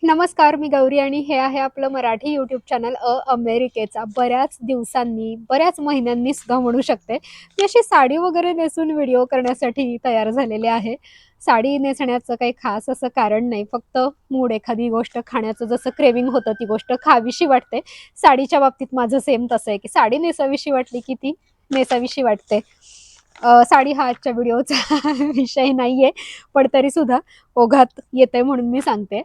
नमस्कार, मी गौरी आणि हे आहे आपलं मराठी यूट्यूब चॅनल अमेरिकेचा. बऱ्याच दिवसांनी, बऱ्याच महिन्यांनी सुद्धा म्हणू शकते, मी अशी साडी वगैरे नेसून व्हिडिओ करण्यासाठी तयार झालेले आहे. साडी नेसण्याचं काही खास असं कारण नाही, फक्त मूड, एखादी गोष्ट खाण्याचं जसं क्रेव्हिंग होतं, ती गोष्ट खावीशी वाटते. साडीच्या बाबतीत माझं सेम तसं आहे, की साडी नेसावीशी वाटली की ती नेसावीशी वाटते. साडी हा आजच्या व्हिडिओचा विषय नाहीये, पण तरीसुद्धा ओघात येतंय म्हणून मी सांगते.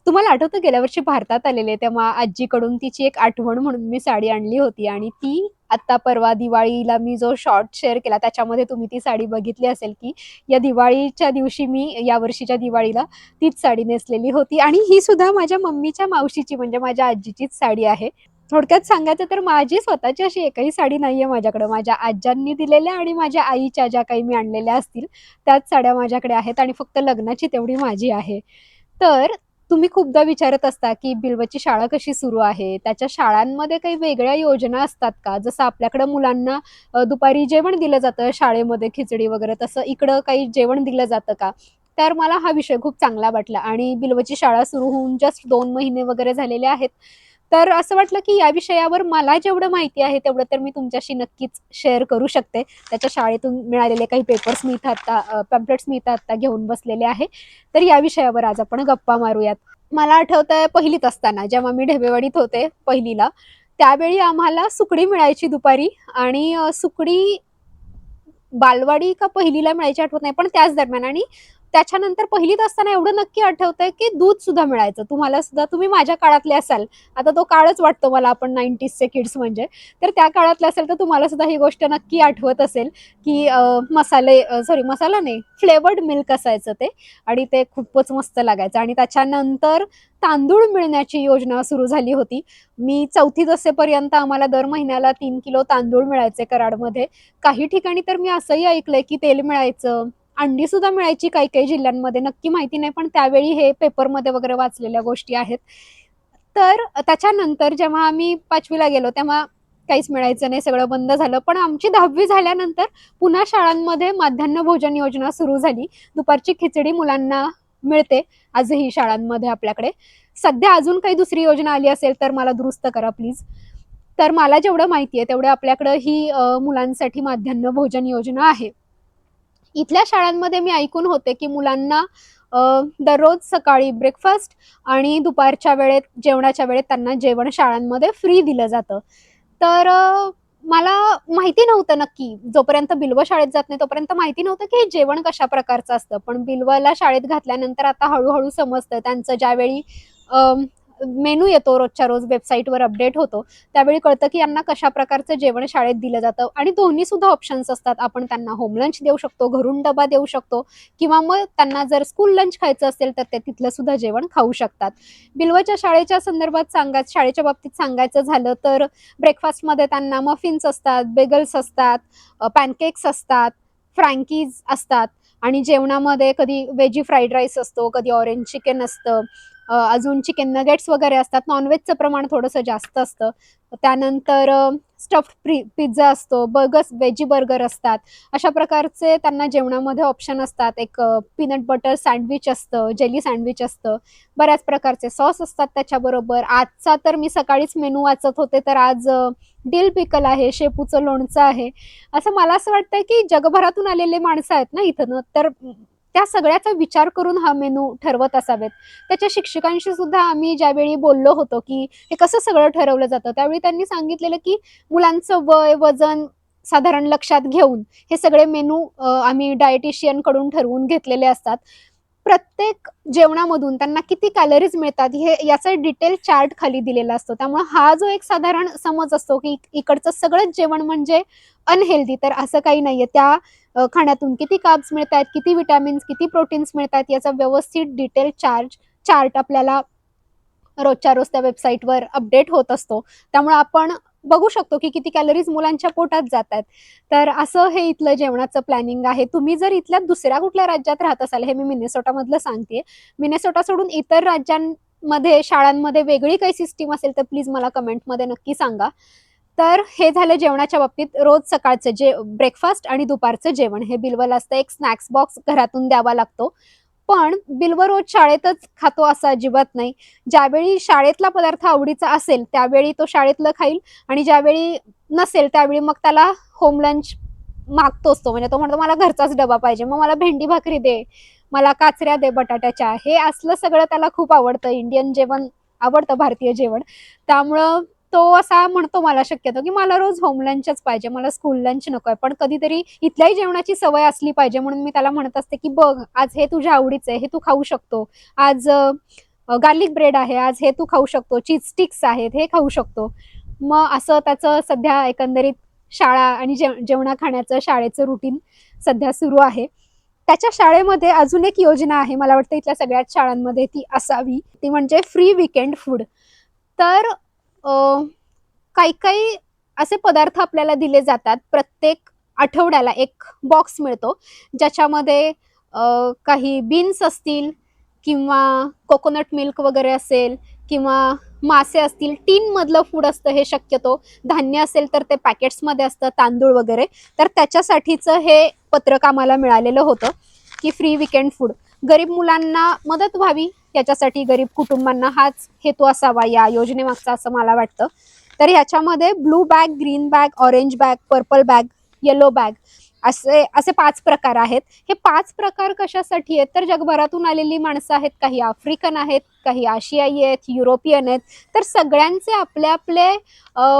तुम्हाला आठवतं गेल्या वर्षी भारतात आलेले तेव्हा आजीकडून तिची एक आठवण म्हणून मी साडी आणली होती आणि ती आत्ता परवा दिवाळीला मी जो शॉर्ट शेअर केला त्याच्यामध्ये तुम्ही ती साडी बघितली असेल, की या दिवाळीच्या दिवशी मी या वर्षीच्या दिवाळीला तीच साडी नेसलेली होती आणि ही सुद्धा माझ्या मम्मीच्या मावशीची म्हणजे माझ्या आजीचीच साडी आहे. थोडक्यात सांगायचं तर माझी स्वतःची अशी एकही साडी नाहीये माझ्याकडे. माझ्या आज्यांनी दिलेल्या आणि माझ्या आईच्या ज्या काही मी आणलेल्या असतील त्याच साड्या माझ्याकडे आहेत आणि फक्त लग्नाची तेवढी माझी आहे. तर तुम्ही खूपदा विचारत असता, की बिल्वची शाळा कशी सुरू आहे? त्याच्या शाळांमध्ये काही वेगळ्या योजना असतात का? जसं आपल्याकडं मुलांना दुपारी जेवण दिलं जातं शाळेमध्ये खिचडी वगैरे, तसं इकडं काही जेवण दिलं जातं का? तर मला हा विषय खूप चांगला वाटला आणि बिल्वची शाळा सुरू होऊन जस्ट 2 महिने वगैरे झालेले आहेत. तर असं वाटलं, की या विषयावर मला जेवढं माहिती आहे, तेवढं तर मी तुमच्याशी नक्कीच शेअर करू शकते. त्याच्या शाळेतून मिळालेले काही पेपर्स मी इथं आत्ता पॅम्पलेट्स मी इथं आत्ता घेऊन बसलेले आहे. तर या विषयावर आज आपण गप्पा मारूयात. मला आठवतंय पहिलीत असताना जेव्हा मी ढेबेवाडीत होते पहिलीला, त्यावेळी आम्हाला सुकडी मिळायची दुपारी आणि सुकडी बालवाडी का पहिलीला मिळायची आठवत नाही, पण त्याच दरम्यान आणि त्याच्यानंतर पहिलीत असताना एवढं नक्की आठवतंय, की दूध सुद्धा मिळायचं. तुम्हाला सुद्धा तुम्ही माझ्या काळातले असाल. आता तो काळच वाटतो मला आपण 90sचे किड्स म्हणजे. तर त्या काळातले असेल तर तुम्हाला सुद्धा ही गोष्ट नक्की आठवत असेल, की सॉरी मसाला नाही, फ्लेवर्ड मिल्क असायचं ते आणि ते खूपच मस्त लागायचं आणि त्याच्यानंतर तांदूळ मिळण्याची योजना सुरू झाली होती. मी 4थीत असेपर्यंत आम्हाला दर महिन्याला 3 किलो तांदूळ मिळायचे कराडमध्ये. काही ठिकाणी तर मी असंही ऐकलंय, की तेल मिळायचं, अंडी सुद्धा मिळायची काही-काही जिल्ह्यांमध्ये. नक्की माहिती नाही, पण त्यावेळी हे पेपरमध्ये वगैरे वाचलेल्या गोष्टी आहेत. तर त्याच्यानंतर जेव्हा आम्ही 5वी गेलो, तेव्हा काहीच मिळायचं नाही, सगळं बंद झालं. पण आमची 10वी झाल्यानंतर पुन्हा शाळांमध्ये माध्यान्ह भोजन योजना सुरू झाली. दुपारची खिचडी मुलांना मिळते आजही शाळांमध्ये आपल्याकडे. सध्या अजून काही दुसरी योजना आली असेल तर मला दुरुस्त करा प्लीज. तर मला जेवढं माहिती आहे तेवढं आपल्याकडं ही मुलांसाठी माध्यान्ह भोजन योजना आहे. इथल्या शाळांमध्ये मी ऐकून होते, की मुलांना दररोज सकाळी ब्रेकफास्ट आणि दुपारच्या वेळेत जेवणाच्या वेळेत त्यांना जेवण शाळांमध्ये फ्री दिलं जातं. तर मला माहिती नव्हतं नक्की. जोपर्यंत बिल्व शाळेत जात नाही तोपर्यंत माहिती नव्हतं, की हे जेवण कशा प्रकारचं असतं. पण बिल्वला शाळेत घातल्यानंतर आता हळू समजतं. त्यांचं ज्यावेळी मेनू येतो रोजच्या रोज वेबसाईटवर अपडेट होतो, त्यावेळी कळतं की यांना कशा प्रकारचं जेवण शाळेत दिलं जातं आणि दोन्ही सुद्धा ऑप्शन्स असतात. आपण त्यांना होम लंच देऊ शकतो, घरून डबा देऊ शकतो किंवा मग त्यांना जर स्कूल लंच खायचं असेल तर ते तिथलं सुद्धा जेवण खाऊ शकतात. बिल्वच्या शाळेच्या संदर्भात शाळेच्या बाबतीत सांगायचं झालं तर ब्रेकफास्टमध्ये त्यांना मफिन्स असतात, बेगल्स असतात, पॅनकेक्स असतात, फ्रँकीज असतात आणि जेवणामध्ये कधी व्हेजी फ्राईड राईस असतो, कधी ऑरेंज चिकन असतं, अजून चिकन नगेट्स वगैरे असतात. नॉनव्हेजचं प्रमाण थोडंसं जास्त असतं. त्यानंतर स्टफ्ड पिझ्झा असतो, व्हेजी बर्गर असतात. अशा प्रकारचे त्यांना जेवणामध्ये ऑप्शन असतात. एक पीनट बटर सँडविच असतं, जेली सँडविच असतं. बऱ्याच प्रकारचे सॉस असतात त्याच्याबरोबर. आजचा तर मी सकाळीच मेनू वाचत होते, तर आज डिल पिकल आहे, शेपूचं लोणचं आहे. मला असं वाटतंय, की जगभरातून आलेले माणसं आहेत ना इथं, तर त्या सगळ्याचा विचार करून हा मेनू ठरवत असावेत. त्याच्या शिक्षकांशी सुद्धा आम्ही ज्यावेळी बोललो होतो, की हे कसं सगळं ठरवलं जातं, त्यावेळी त्यांनी सांगितलेलं, की मुलांचं वय, वजन साधारण लक्षात घेऊन हे सगळे मेनू आम्ही डायटिशियन कडून ठरवून घेतलेले असतात. प्रत्येक जेवणामधून त्यांना किती कॅलरीज मिळतात हे याचा डिटेल चार्ट खाली दिलेला असतो. त्यामुळे हा जो एक साधारण समज असतो, की इकडचं सगळंच जेवण म्हणजे अनहेल्दी, तर असं काही नाहीये. त्या खाण्यातून किती कार्ब्स मिळतात, किती विटॅमिन्स, किती प्रोटीन्स मिळतात याचा व्यवस्थित डिटेल चार्ट आपल्याला रोजच्या रोज त्या वेबसाईटवर अपडेट होत असतो. त्यामुळे आपण बघू शकतो, की किती कॅलरीज मुलांच्या पोटात जातात. तर असं हे इथलं जेवणाचं प्लॅनिंग आहे. तुम्ही जर इथल्या दुसऱ्या कुठल्या राज्यात राहत असाल, हे मी मिनेसोटामधलं सांगतेय. मिनेसोटा सोडून इतर राज्यांमध्ये, शाळांमध्ये वेगळी काही सिस्टीम असेल तर प्लीज मला कमेंटमध्ये नक्की सांगा. तर हे झालं जेवणाच्या बाबतीत. रोज सकाळचं ब्रेकफास्ट आणि दुपारचं जेवण हे बिलवल असतं. एक स्नॅक्स बॉक्स घरातून द्यावा लागतो. पण बिल्वरोज शाळेतच खातो असं अजिबात नाही. ज्यावेळी शाळेतला पदार्थ आवडीचा असेल त्यावेळी तो शाळेतलं खाईल, आणि ज्यावेळी नसेल त्यावेळी मग त्याला होम लंच मागतोच तो. म्हणजे तो म्हणतो मला घरचाच डबा पाहिजे, मग मला भेंडी भाकरी दे, मला काचऱ्या दे बटाट्याच्या. हे असलं सगळं त्याला खूप आवडतं. इंडियन जेवण आवडतं, भारतीय जेवण. त्यामुळं तो असा म्हणतो मला शक्यतो, की मला रोज होम लंचच पाहिजे, मला स्कूल लंच नकोय. पण कधीतरी इथल्याही जेवणाची सवय असली पाहिजे म्हणून मी त्याला म्हणत असते, की बघ आज हे तुझ्या आवडीचं आहे, हे तू खाऊ शकतो. आज गार्लिक ब्रेड आहे, आज हे तू खाऊ शकतो. चीज स्टिक्स आहेत, हे खाऊ शकतो. मग असं त्याचं सध्या एकंदरीत शाळा आणि जेवणा खाण्याचं शाळेचं रुटीन सध्या सुरू आहे. त्याच्या शाळेमध्ये अजून एक योजना आहे, मला वाटतं इथल्या सगळ्याच शाळांमध्ये ती असावी, ती म्हणजे फ्री वीकेंड फूड. तर काही काही असे पदार्थ आपल्याला दिले जातात. प्रत्येक आठवड्याला एक बॉक्स मिळतो, ज्याच्यामध्ये काही बीन्स असतील किंवा कोकोनट मिल्क वगैरे असेल किंवा मासे असतील. टीन मधलं फूड असतं हे शक्यतो. धान्य असेल तर ते पॅकेट्समध्ये असतं, तांदूळ वगैरे. तर त्याच्यासाठीचं हे पत्रक आम्हाला मिळालेलं होतं, की फ्री वीकेंड फूड. गरीब मुलांना मदत व्हावी याच्यासाठी, गरीब कुटुंबांना हाच हेतू असावा या योजनेमागचा असं मला वाटतं. तर ह्याच्यामध्ये blue bag, green bag, orange bag, purple bag, yellow bag असे असे 5 प्रकार आहेत. हे 5 प्रकार कशासाठी आहेत, तर जगभरातून आलेली माणसं आहेत. काही आफ्रिकन आहेत, काही आशियाई आहेत, युरोपियन आहेत. तर सगळ्यांचे आपले आपले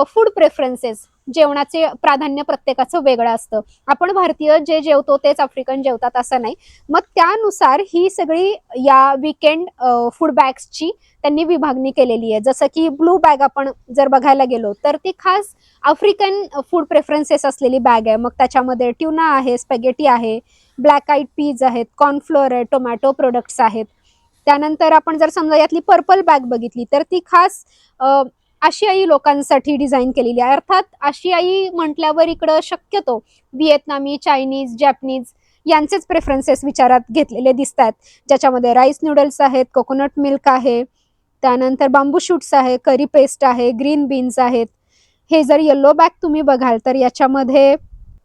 फूड प्रेफरन्सेस, जेवणाचे प्राधान्य प्रत्येकाचं वेगळं असतं. आपण भारतीय जे जेवतो तेच आफ्रिकन जेवतात असं नाही. मग त्यानुसार ही सगळी या वीकेंड फूड बॅग्सची त्यांनी विभागणी केलेली आहे. जसं की ब्लू बॅग आपण जर बघायला गेलो तर ती खास आफ्रिकन फूड प्रेफरन्सेस असलेली बॅग आहे. मग त्याच्यामध्ये ट्युना आहे, स्पॅगेटी आहे, ब्लॅक आईड पीज आहेत, कॉर्नफ्लोअर आहे, टोमॅटो प्रोडक्ट्स आहेत. त्यानंतर आपण जर समजा यातली पर्पल बॅग बघितली तर ती खास आशियाई लोकांसाठी डिझाईन केलेली आहे. अर्थात आशियाई म्हटल्यावर इकडं शक्यतो व्हिएतनामी, चायनीज, जॅपनीज यांचेच प्रेफरन्सेस विचारात घेतलेले दिसतात, ज्याच्यामध्ये राईस नूडल्स आहेत, कोकोनट मिल्क आहे, त्यानंतर बांबू शूट्स आहे, करी पेस्ट आहे, ग्रीन बीन्स आहेत. हे जर येलो बॅग तुम्ही बघाल तर याच्यामध्ये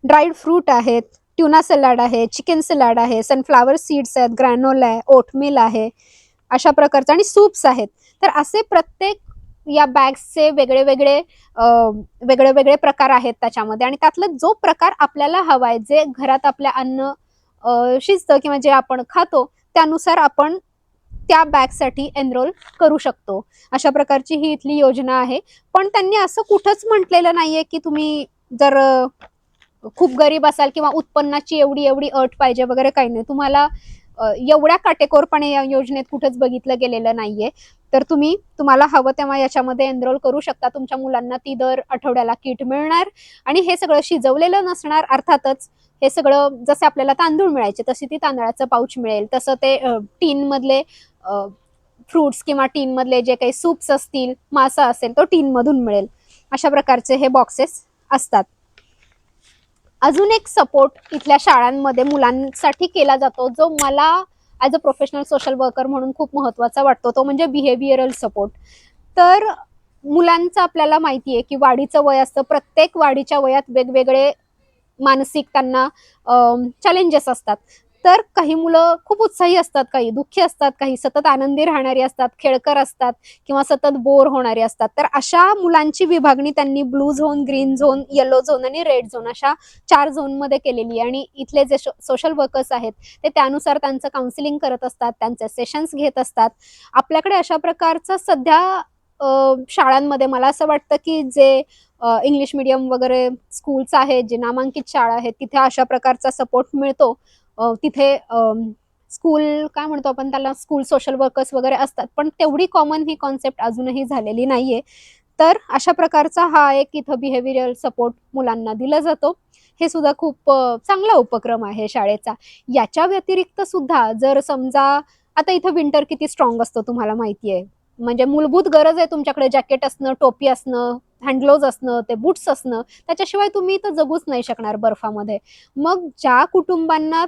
ड्राईड फ्रूट आहेत, ट्युना सलाड आहे, चिकन सलाड आहे, सनफ्लावर सीड्स आहेत, ग्रॅनोला आहे, ओटमील आहे, अशा प्रकारचं, आणि सूप्स आहेत. तर असे प्रत्येक या बॅग्सचे वेगळे वेगळे वेगळे वेगळे प्रकार आहेत त्याच्यामध्ये. आणि त्यातला जो प्रकार आपल्याला हवाय, जे घरात आपल्या अन्न शिजतं किंवा जे आपण खातो त्यानुसार आपण त्या बॅगसाठी एनरोल करू शकतो. अशा प्रकारची ही इथली योजना आहे. पण त्यांनी असं कुठंच म्हटलेलं नाहीये की तुम्ही जर खूप गरीब असाल किंवा उत्पन्नाची एवढी एवढी अट पाहिजे वगैरे, काही नाही. तुम्हाला एवढ्या काटेकोरपणे या योजनेत कुठंच बघितलं गेलेलं नाहीये. तर तुम्हाला हवं तेव्हा याच्यामध्ये एनरोल करू शकता. तुमच्या मुलांना ती दर आठवड्याला किट मिळणार, आणि हे सगळं शिजवलेलं नसणार अर्थातच. हे सगळं जसे आपल्याला तांदूळ मिळायचे तशी ती तांदळाचं पाऊच मिळेल, तसं ते टीन मधले फ्रुट्स किंवा टीन मधले जे काही सूप्स असतील, मासा असेल तो टीन मधून मिळेल. अशा प्रकारचे हे बॉक्सेस असतात. अजून एक सपोर्ट इथल्या शाळांमध्ये मुलांसाठी केला जातो, जो मला as a professional social worker म्हणून खूप महत्त्वाचा वाटतो, तो म्हणजे बिहेवियरल सपोर्ट. तर मुलांचं आपल्याला माहिती आहे की वाढीचं वय असतं. प्रत्येक वाढीच्या वयात वेगवेगळे मानसिक त्यांना चॅलेंजेस असतात. तर काही मुलं खूप उत्साही असतात, काही दुःखी असतात, काही सतत आनंदी राहणारी असतात, खेळकर असतात किंवा सतत बोर होणारी असतात. तर अशा मुलांची विभागणी त्यांनी blue zone, green zone, yellow zone आणि रेड झोन अशा 4 झोनमध्ये केलेली आहे. आणि इथले जे सोशल वर्कर्स आहेत ते त्यानुसार त्यांचं काउन्सिलिंग करत असतात, त्यांचे सेशन्स घेत असतात. आपल्याकडे अशा प्रकारचं सध्या शाळांमध्ये मला असं वाटतं की जे इंग्लिश मीडियम वगैरे स्कूल्स आहेत, जे नामांकित शाळा आहेत, तिथे अशा प्रकारचा सपोर्ट मिळतो. तिथे स्कूल काय म्हणतो आपण त्याला, स्कूल सोशल वर्कर्स वगैरे असतात, पण तेवढी कॉमन ही कॉन्सेप्ट अजूनही झालेली नाहीये. तर अशा प्रकारचा हा एक इथं बिहेवियरल सपोर्ट मुलांना दिला जातो. हे सुद्धा खूप चांगला उपक्रम आहे शाळेचा. याच्या व्यतिरिक्त सुद्धा जर समजा आता इथं विंटर किती स्ट्रॉंग असतो तुम्हाला माहिती आहे. म्हणजे मूलभूत गरज आहे तुमच्याकडे जॅकेट असणं, टोपी असणं, हँडग्लोव्ज असणं, ते बूट्स असणं. त्याच्याशिवाय तुम्ही इथं जगूच नाही शकणार बर्फामध्ये. मग ज्या कुटुंबांना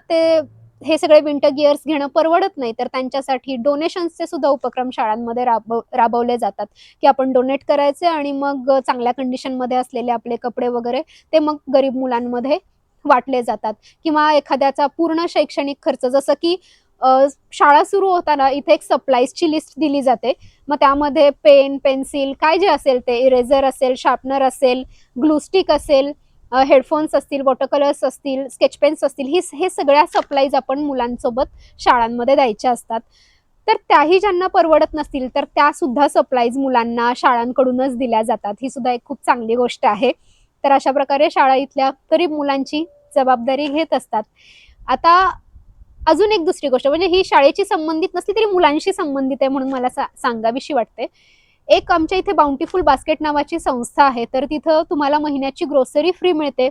हे सगळे विंटर गिअर्स घेणं परवडत नाही, तर त्यांच्यासाठी डोनेशन्सचे सुद्धा उपक्रम शाळांमध्ये राबवले जातात, की आपण डोनेट करायचे आणि मग चांगल्या कंडिशनमध्ये असलेले आपले कपडे वगैरे ते मग गरीब मुलांमध्ये वाटले जातात. किंवा एखाद्याचा पूर्ण शैक्षणिक खर्च, जसं की शाळा सुरू होताना इथे एक सप्लाईजची लिस्ट दिली जाते. मग त्यामध्ये पेन, पेन्सिल काय जे असेल ते, इरेझर असेल, शार्पनर असेल, ग्लूस्टिक असेल, हेडफोन्स असतील, वॉटर कलर्स असतील, स्केच पेन्स असतील, हे सगळ्या सप्लाईज आपण मुलांसोबत शाळांमध्ये द्यायच्या असतात. तर त्याही ज्यांना परवडत नसतील तर त्या सुद्धा सप्लाईज मुलांना शाळांकडूनच दिल्या जातात. ही सुद्धा एक खूप चांगली गोष्ट आहे. तर अशा प्रकारे शाळा इथल्या तरी मुलांची जबाबदारी घेत असतात. आता अजून एक दुसरी गोष्ट म्हणजे ही शाळेची संबंधित नसली तरी मुलांशी संबंधित आहे म्हणून मला सांगावीशी वाटते. एक आमच्या इथे बाउंटीफुल बास्केट नावाची संस्था आहे. तर तिथं तुम्हाला महिन्याची ग्रोसरी फ्री मिळते.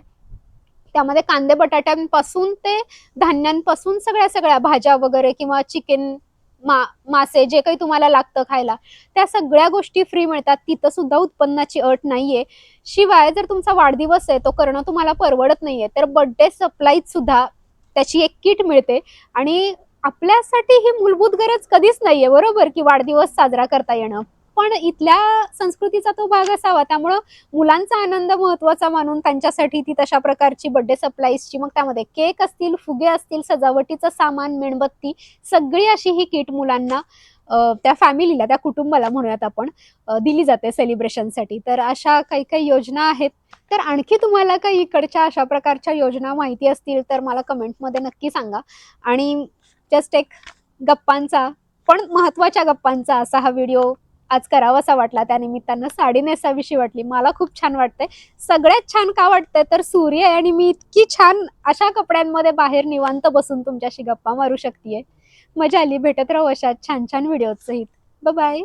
त्यामध्ये कांदे बटाट्यांपासून ते धान्यांपासून सगळ्या सगळ्या भाज्या वगैरे किंवा चिकन, मासे जे काही तुम्हाला लागतं खायला त्या सगळ्या गोष्टी फ्री मिळतात. तिथं सुद्धा उत्पन्नाची अट नाहीये. शिवाय जर तुमचा वाढदिवस आहे तो करणं तुम्हाला परवडत नाहीये तर बर्थडे सप्लाईज सुद्धा त्याची एक किट मिळते. आणि आपल्यासाठी ही मूलभूत गरज कधीच नाहीये बरोबर की वाढदिवस साजरा करता येणं, पण इथल्या संस्कृतीचा तो भाग असावा. त्यामुळं मुलांचा आनंद महत्वाचा मानून त्यांच्यासाठी ती तशा प्रकारची बर्थडे सप्लाईजची, मग त्यामध्ये केक असतील, फुगे असतील, सजावटीचं सामान, मेणबत्ती, सगळी अशी ही किट मुलांना त्या फॅमिलीला, त्या कुटुंबाला म्हणूयात आपण, दिली जाते सेलिब्रेशनसाठी. तर अशा काही काही योजना आहेत. तर आणखी तुम्हाला काही इकडच्या अशा प्रकारच्या योजना माहिती असतील तर मला कमेंटमध्ये नक्की सांगा. आणि जस्ट एक गप्पांचा, पण महत्वाच्या गप्पांचा असा हा व्हिडिओ आज करावासा वाटला. त्यानिमित्तानं साडी नेसावीशी वाटली. मला खूप छान वाटतंय. सगळ्यात छान का वाटतंय तर सूर्य आहे आणि मी इतकी छान अशा कपड्यांमध्ये बाहेर निवांत बसून तुमच्याशी गप्पा मारू शकतेय. मजा आली. भेटत राहू अशा छान छान व्हिडिओ सहित. Bye bye.